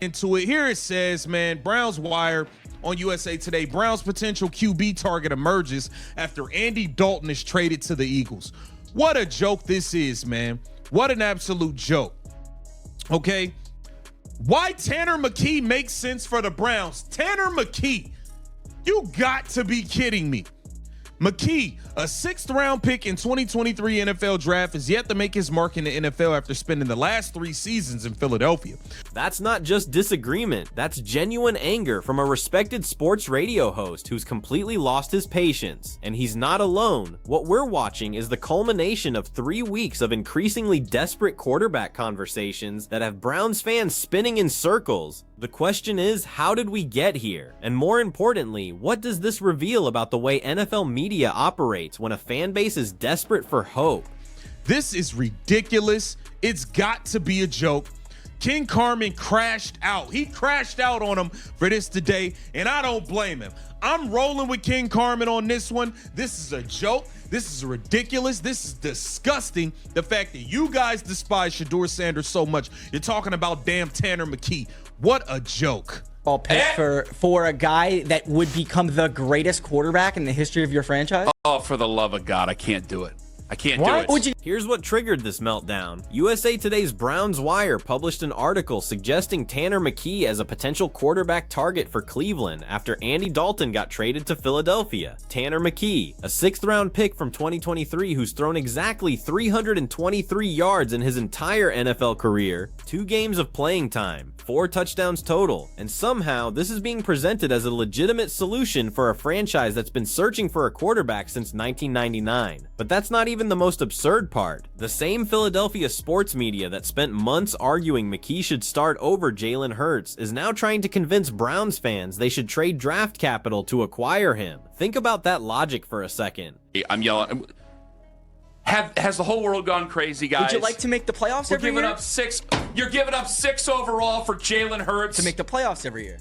Into it. Here it says, man, Browns Wire on USA Today. Browns potential QB target emerges after Andy Dalton is traded to the Eagles. What a joke this is, man. What an absolute joke. Okay. Why Tanner McKee makes sense for the Browns. Tanner McKee. You got to be kidding me. McKee, a 6th round pick in 2023 NFL draft, is yet to make his mark in the NFL after spending the last 3 seasons in Philadelphia. That's not just disagreement, that's genuine anger from a respected sports radio host who's completely lost his patience. And he's not alone. What we're watching is the culmination of 3 weeks of increasingly desperate quarterback conversations that have Browns fans spinning in circles. The question is, how did we get here? And more importantly, what does this reveal about the way NFL media operates when a fan base is desperate for hope? This is ridiculous. It's got to be a joke. King Carmen crashed out. He crashed out on him for this today, and I don't blame him. I'm rolling with King Carmen on this one. This is a joke. This is ridiculous. This is disgusting. The fact that you guys despise Shedeur Sanders so much. You're talking about damn Tanner McKee. What a joke. Ball pick for a guy that would become the greatest quarterback in the history of your franchise? Oh, for the love of God, I can't do it. I can't do it. Here's what triggered this meltdown. USA Today's Browns Wire published an article suggesting Tanner McKee as a potential quarterback target for Cleveland after Andy Dalton got traded to Philadelphia. Tanner McKee, a 6th round pick from 2023 who's thrown exactly 323 yards in his entire NFL career, 2 games of playing time, 4 touchdowns total, and somehow this is being presented as a legitimate solution for a franchise that's been searching for a quarterback since 1999. But that's not even the most absurd part. The same Philadelphia sports media that spent months arguing McKee should start over Jalen Hurts is now trying to convince Browns fans they should trade draft capital to acquire him. Think about that logic for a second. I'm yelling. Has the whole world gone crazy, guys? Would you like to make the playoffs every year? You're giving up 6 overall for Jalen Hurts. To make the playoffs every year.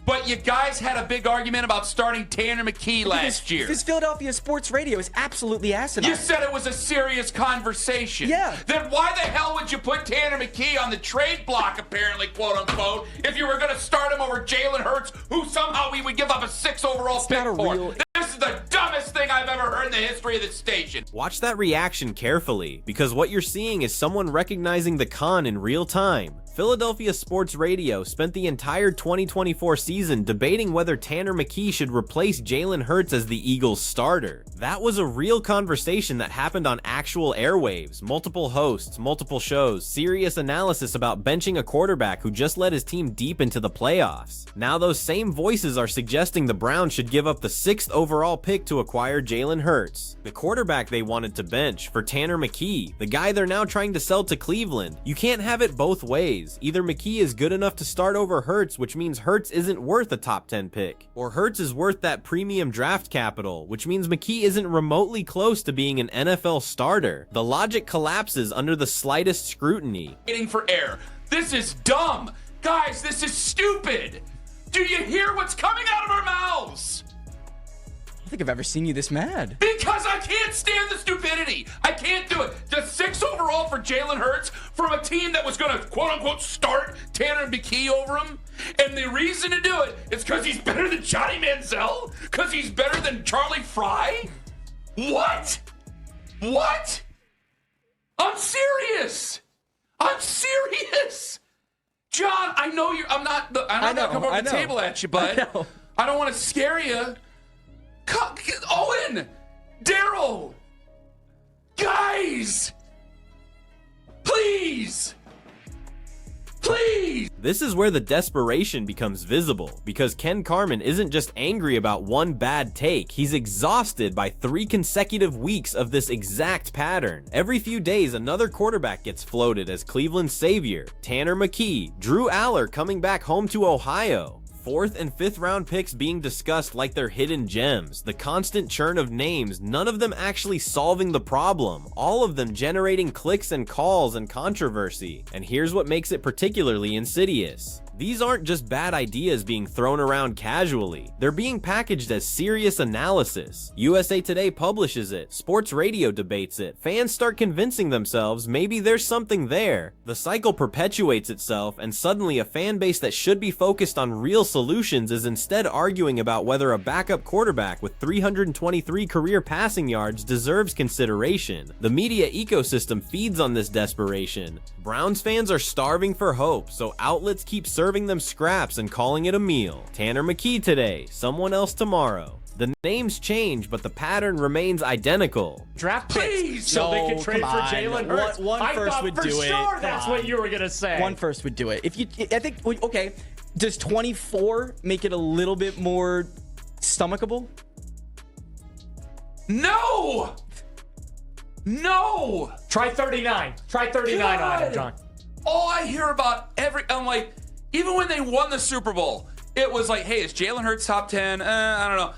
But you guys had a big argument about starting Tanner McKee last year. This Philadelphia sports radio is absolutely asinine. You said it was a serious conversation. Yeah. Then why the hell would you put Tanner McKee on the trade block, apparently, quote unquote, if you were going to start him over Jalen Hurts, who somehow we would give up a 6 overall pick for? This is the dumbest thing I've ever heard in the history of this station. Watch that reaction carefully, because what you're seeing is someone recognizing the con in real time. Philadelphia Sports Radio spent the entire 2024 season debating whether Tanner McKee should replace Jalen Hurts as the Eagles' starter. That was a real conversation that happened on actual airwaves, multiple hosts, multiple shows, serious analysis about benching a quarterback who just led his team deep into the playoffs. Now those same voices are suggesting the Browns should give up the 6th overall pick to acquire Jalen Hurts, the quarterback they wanted to bench, for Tanner McKee, the guy they're now trying to sell to Cleveland. You can't have it both ways. Either McKee is good enough to start over Hurts, which means Hurts isn't worth a top 10 pick, or Hurts is worth that premium draft capital, which means McKee isn't remotely close to being an NFL starter. The logic collapses under the slightest scrutiny. Waiting for air. This is dumb. Guys, this is stupid. Do you hear what's coming out of our mouths? I don't think I've ever seen you this mad. Because I can't stand the stupidity. I can't do it. The 6 overall for Jalen Hurts from a team that was going to, quote-unquote, start Tanner McKee over him. And the reason to do it is because he's better than Johnny Manziel? Because he's better than Charlie Fry? What? What? I'm serious. I'm serious. John, I know you're, I'm not going to come over the table at you, bud. I don't want to scare you. Owen! Daryl! Guys! Please! Please! This is where the desperation becomes visible, because Ken Carman isn't just angry about one bad take, he's exhausted by 3 consecutive weeks of this exact pattern. Every few days, another quarterback gets floated as Cleveland's savior. Tanner McKee, Drew Aller coming back home to Ohio. 4th and 5th round picks being discussed like they're hidden gems, the constant churn of names, none of them actually solving the problem, all of them generating clicks and calls and controversy. And here's what makes it particularly insidious. These aren't just bad ideas being thrown around casually. They're being packaged as serious analysis. USA Today publishes it, sports radio debates it, fans start convincing themselves maybe there's something there. The cycle perpetuates itself, and suddenly a fan base that should be focused on real solutions is instead arguing about whether a backup quarterback with 323 career passing yards deserves consideration. The media ecosystem feeds on this desperation. Browns fans are starving for hope, so outlets keep serving them scraps and calling it a meal. Tanner McKee today, someone else tomorrow. The names change, but the pattern remains identical. Draft picks, so they can trade for Jalen Hurts. One first would do it. Sure that's what you were gonna say. One first would do it. I think, okay. Does 24 make it a little bit more stomachable? No. No. Try 39. Try 39 on it, John. All I hear about I'm like, even when they won the Super Bowl, it was like, hey, is Jalen Hurts top 10? I don't know.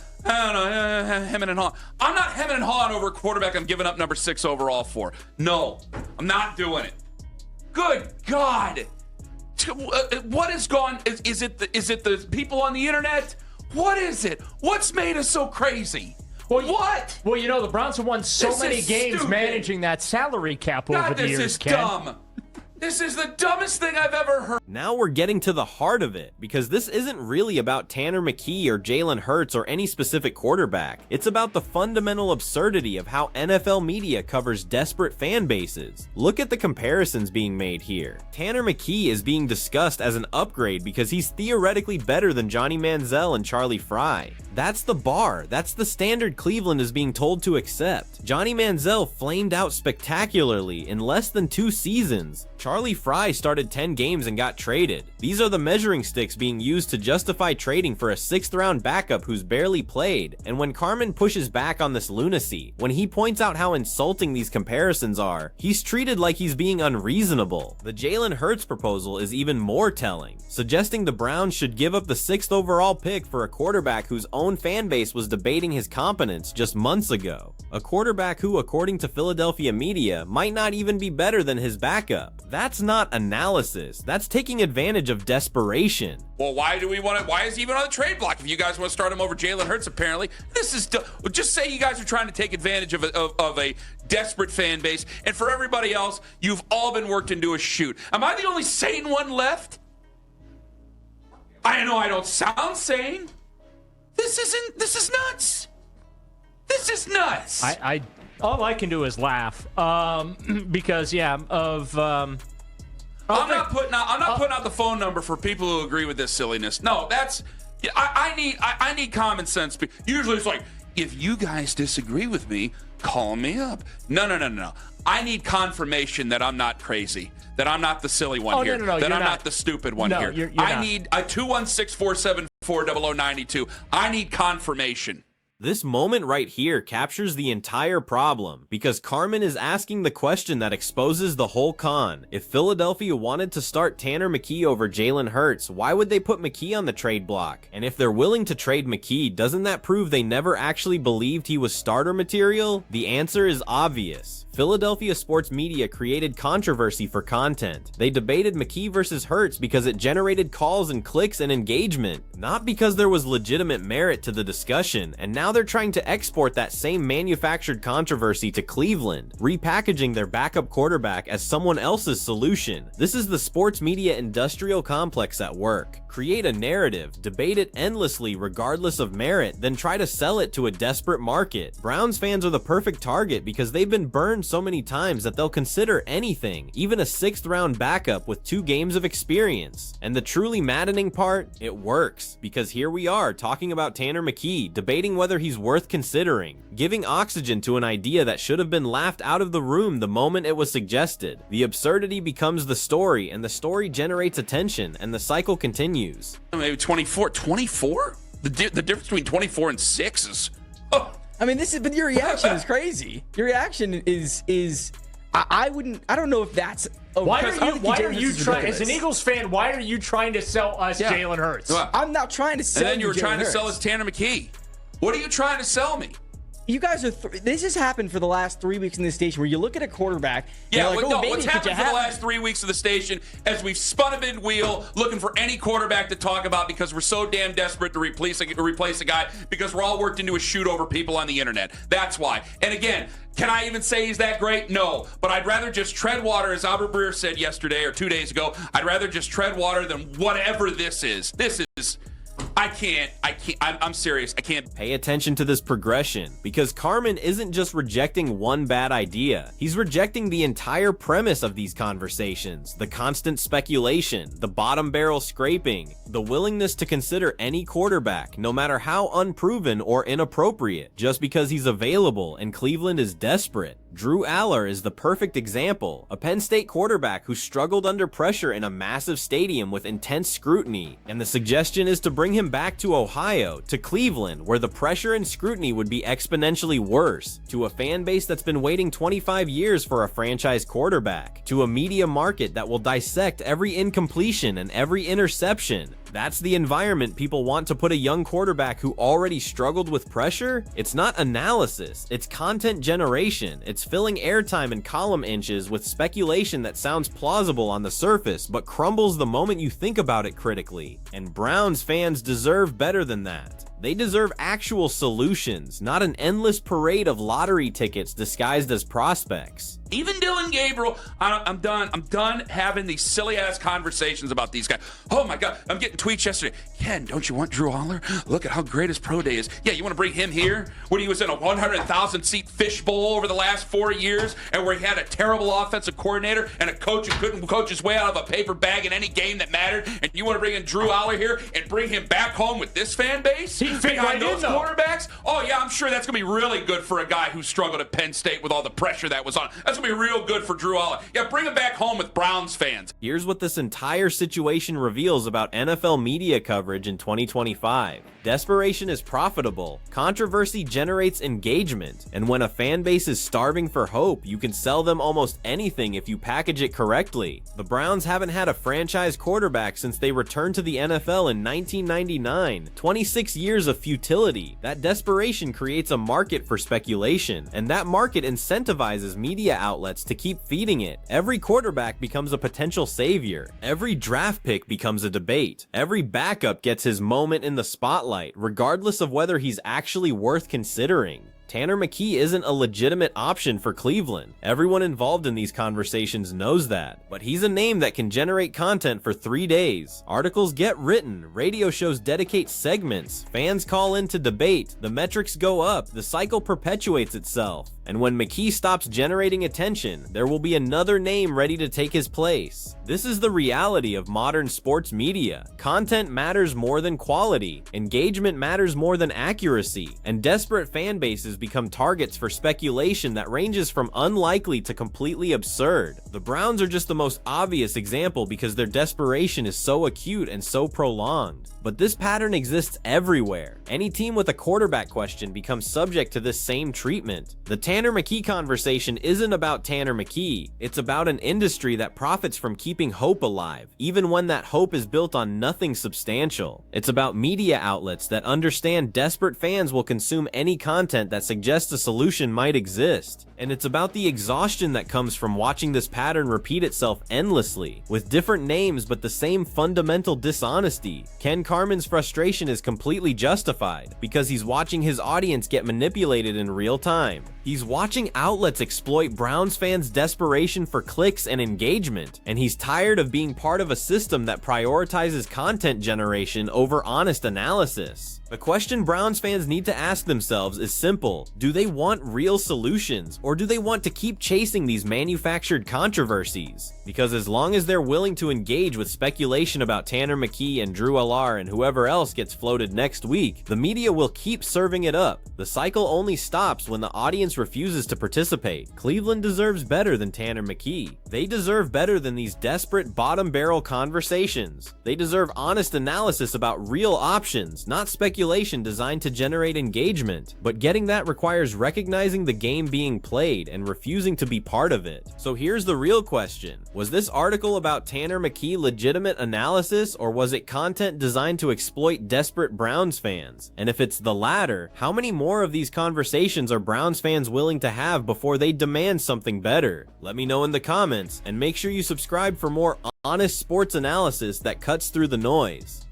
Hemming and hawing. I'm not hemming and hawing over a quarterback I'm giving up number 6 overall for. No, I'm not doing it. Good God. What has gone? Is it the people on the internet? What is it? What's made us so crazy? Well, what? Well, you know, the Browns have won so many games stupid. Managing that salary cap over the years, This is Ken. dumb. This is the dumbest thing I've ever heard. Now we're getting to the heart of it, because this isn't really about Tanner McKee or Jalen Hurts or any specific quarterback. It's about the fundamental absurdity of how NFL media covers desperate fan bases. Look at the comparisons being made here. Tanner McKee is being discussed as an upgrade because he's theoretically better than Johnny Manziel and Charlie Fry. That's the bar. That's the standard Cleveland is being told to accept. Johnny Manziel flamed out spectacularly in less than 2 seasons. Charlie Fry started 10 games and got traded. These are the measuring sticks being used to justify trading for a 6th round backup who's barely played. And when Carmen pushes back on this lunacy, when he points out how insulting these comparisons are, he's treated like he's being unreasonable. The Jalen Hurts proposal is even more telling, suggesting the Browns should give up the 6th overall pick for a quarterback whose own fan base was debating his competence just months ago. A quarterback who, according to Philadelphia media, might not even be better than his backup. That's not analysis. That's taking advantage of desperation. Well, why do we want it? Why is he even on the trade block? If you guys want to start him over Jalen Hurts, apparently, this is just say you guys are trying to take advantage of a desperate fan base, and for everybody else, you've all been worked into a shoot. Am I the only sane one left? I know I don't sound sane. This is nuts. This is nuts. All I can do is laugh, because I'm not putting out the phone number for people who agree with this silliness. No, I need common sense. Usually it's like, if you guys disagree with me, call me up. No. I need confirmation that I'm not crazy, that I'm not the silly one here, that I'm not the stupid one here. You're I not. need a 216-474-0092. I need confirmation. This moment right here captures the entire problem, because Carmen is asking the question that exposes the whole con. If Philadelphia wanted to start Tanner McKee over Jalen Hurts, why would they put McKee on the trade block? And if they're willing to trade McKee, doesn't that prove they never actually believed he was starter material? The answer is obvious. Philadelphia sports media created controversy for content. They debated McKee versus Hurts because it generated calls and clicks and engagement, not because there was legitimate merit to the discussion. And now they're trying to export that same manufactured controversy to Cleveland, repackaging their backup quarterback as someone else's solution. This is the sports media industrial complex at work. Create a narrative, debate it endlessly regardless of merit, then try to sell it to a desperate market. Browns fans are the perfect target because they've been burned so many times that they'll consider anything, even a 6th round backup with 2 games of experience. And the truly maddening part, it works, because here we are talking about Tanner McKee, debating whether he's worth considering, giving oxygen to an idea that should have been laughed out of the room the moment it was suggested. The absurdity becomes the story, and the story generates attention, and the cycle continues. Maybe 24? 24? The difference between 24 and 6 is... Oh. I mean, but your reaction is crazy. Your reaction is I don't know if that's... Why are you trying, as an Eagles fan, why are you trying to sell us Jalen Hurts? I'm not trying to sell you. And then you were trying to Hurts. sell us Tanner McKee. What are you trying to sell me? you guys are. This has happened for the last 3 weeks in this station, where you look at a quarterback. Yeah, like, what's happened for the last 3 weeks of the station as we've spun a big wheel looking for any quarterback to talk about because we're so damn desperate to replace a guy because we're all worked into a shoot over people on the internet. That's why. And again, can I even say he's that great? No. But I'd rather just tread water, as Albert Breer said yesterday or 2 days ago. I'd rather just tread water than whatever this is. This is... I'm serious. I can't. Pay attention to this progression, because Carmen isn't just rejecting one bad idea. He's rejecting the entire premise of these conversations, the constant speculation, the bottom barrel scraping, the willingness to consider any quarterback, no matter how unproven or inappropriate, just because he's available and Cleveland is desperate. Drew Aller is the perfect example, a Penn State quarterback who struggled under pressure in a massive stadium with intense scrutiny, and the suggestion is to bring him back to Ohio, to Cleveland, where the pressure and scrutiny would be exponentially worse, to a fan base that's been waiting 25 years for a franchise quarterback, to a media market that will dissect every incompletion and every interception. That's the environment people want to put a young quarterback who already struggled with pressure? It's not analysis, it's content generation. It's filling airtime and column inches with speculation that sounds plausible on the surface, but crumbles the moment you think about it critically. And Browns fans deserve better than that. They deserve actual solutions, not an endless parade of lottery tickets disguised as prospects. Even Dylan Gabriel, I'm done. I'm done having these silly ass conversations about these guys. Oh my God, I'm getting tweets yesterday. Ken, don't you want Drew Aller? Look at how great his pro day is. Yeah, you want to bring him here when he was in a 100,000 seat fishbowl over the last 4 years, and where he had a terrible offensive coordinator and a coach who couldn't coach his way out of a paper bag in any game that mattered. And you want to bring in Drew Aller here and bring him back home with this fan base? He fit right those in, though. quarterbacks? Oh yeah, I'm sure that's gonna be really good for a guy who struggled at Penn State with all the pressure that was on. That's gonna be real good for Drew Aller. Yeah, bring him back home with Browns fans. Here's what this entire situation reveals about NFL media coverage in 2025. Desperation is profitable, controversy generates engagement, and when a fan base is starving for hope, you can sell them almost anything if you package it correctly. The Browns haven't had a franchise quarterback since they returned to the NFL in 1999. 26 years of futility. That desperation creates a market for speculation, and that market incentivizes media outlets to keep feeding it. Every quarterback becomes a potential savior. Every draft pick becomes a debate. Every backup gets his moment in the spotlight, regardless of whether he's actually worth considering. Tanner McKee isn't a legitimate option for Cleveland. Everyone involved in these conversations knows that, but he's a name that can generate content for 3 days. Articles get written, radio shows dedicate segments, fans call in to debate, the metrics go up, the cycle perpetuates itself. And when McKee stops generating attention, there will be another name ready to take his place. This is the reality of modern sports media. Content matters more than quality, engagement matters more than accuracy, and desperate fan bases become targets for speculation that ranges from unlikely to completely absurd. The Browns are just the most obvious example because their desperation is so acute and so prolonged. But this pattern exists everywhere. Any team with a quarterback question becomes subject to this same treatment. The Tanner McKee conversation isn't about Tanner McKee. It's about an industry that profits from keeping hope alive, even when that hope is built on nothing substantial. It's about media outlets that understand desperate fans will consume any content that suggests a solution might exist. And it's about the exhaustion that comes from watching this pattern repeat itself endlessly, with different names but the same fundamental dishonesty. Ken Carman's frustration is completely justified, because he's watching his audience get manipulated in real time. He's watching outlets exploit Browns fans' desperation for clicks and engagement, and he's tired of being part of a system that prioritizes content generation over honest analysis. The question Browns fans need to ask themselves is simple. Do they want real solutions, or do they want to keep chasing these manufactured controversies? Because as long as they're willing to engage with speculation about Tanner McKee and Drew Aller and whoever else gets floated next week, the media will keep serving it up. The cycle only stops when the audience refuses to participate. Cleveland deserves better than Tanner McKee. They deserve better than these desperate bottom barrel conversations. They deserve honest analysis about real options, not speculation speculation designed to generate engagement, but getting that requires recognizing the game being played and refusing to be part of it. So here's the real question. Was this article about Tanner McKee legitimate analysis, or was it content designed to exploit desperate Browns fans? And if it's the latter, how many more of these conversations are Browns fans willing to have before they demand something better? Let me know in the comments, and make sure you subscribe for more honest sports analysis that cuts through the noise.